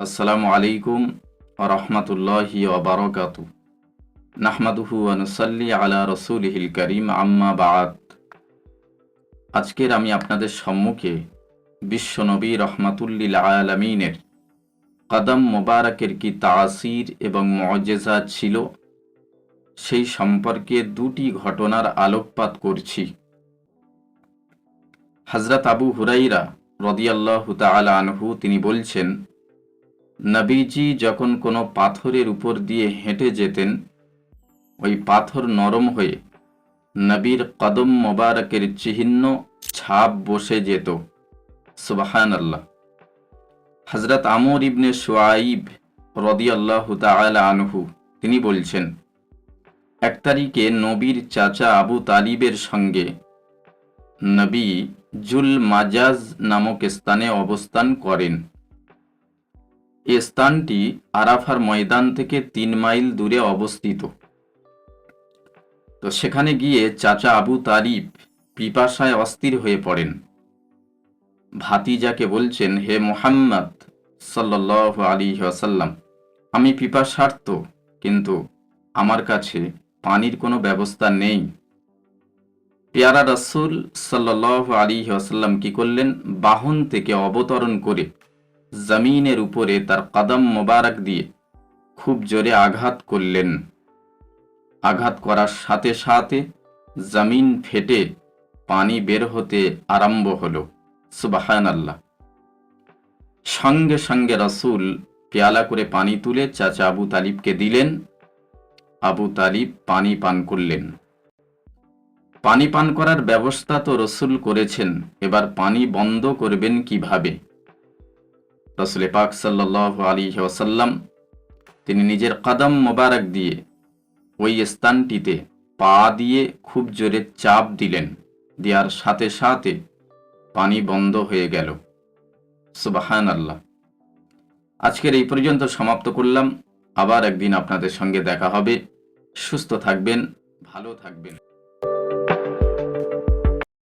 আসসালামু আলাইকুম ওয়া রাহমাতুল্লাহি ওয়া বারাকাতুহু। নাহমাদুহু ওয়া নুসাল্লি আলা রাসূলিহিল কারীম, আম্মা বা'দ। আজকের আমি আপনাদের সম্মুখে বিশ্বনবী রাহমাতুল লিল আলামিনের কদম মোবারকের কি তাসির এবং মুআজিজা ছিল, সেই সম্পর্কে দুটি ঘটনার আলোকপাত করছি। হযরত আবু হুরায়রা রাদিয়াল্লাহু তাআলা আনহু তিনি বলছেন, নবীজি যখন কোনো পাথরের উপর দিয়ে হেঁটে যেতেন, ওই পাথর নরম হয়ে নবীর কদম মোবারকের চিহ্ন ছাপ বসে যেত। সুবহানাল্লাহ। হযরত আমর ইবনে শুআইব রাদিয়াল্লাহু তাআলা আনহু তিনি বলছেন, এক তারিখে নবীর চাচা আবু তালিবের সঙ্গে নবী জুল মাজাজ নামক স্থানে অবস্থান করেন। এই স্থানটি আরাফার ময়দান থেকে 3 মাইল দূরে অবস্থিত। তো সেখানে গিয়ে চাচা আবু তালিব পিপাসায় অস্থির হয়ে পড়েন। ভাতিজাকে বলছেন, হে মুহাম্মদ সাল্লাল্লাহু আলাইহি ওয়াসাল্লাম, আমি পিপাসার্ত, কিন্তু আমার কাছে পানির কোনো ব্যবস্থা নেই। পেয়ারা রাসূল সাল্লাল্লাহু আলাইহি ওয়াসাল্লাম কি করলেন, বাহন থেকে অবতরণ করে জমিনের উপরে তার কদম মোবারক দিয়ে খুব জোরে আঘাত করলেন। আঘাত করার সাথে সাথে জমিন ফেটে পানি বের হতে আরম্ভ হলো। সুবহানাল্লাহ। সঙ্গে সঙ্গে রাসূল পেয়ালা করে পানি তুলে চাচা আবু তালিবকে দিলেন। আবু তালিব পানি পান করলেন। পানি পান করার ব্যবস্থা তো রাসূল করেছেন, এবার পানি বন্ধ করবেন কিভাবে? রাসূল পাক সাল্লাল্লাহু আলাইহি ওয়াসাল্লাম তিনি নিজের কদম মোবারক দিয়ে ওই স্থানটিতে পা দিয়ে খুব জোরে চাপ দিলেন। দেওয়ার সাথে সাথে পানি বন্ধ হয়ে গেল। সুবহানাল্লাহ। আজকের এই পর্যন্ত সমাপ্ত করলাম। আবার একদিন আপনাদের সঙ্গে দেখা হবে। সুস্থ থাকবেন, ভালো থাকবেন।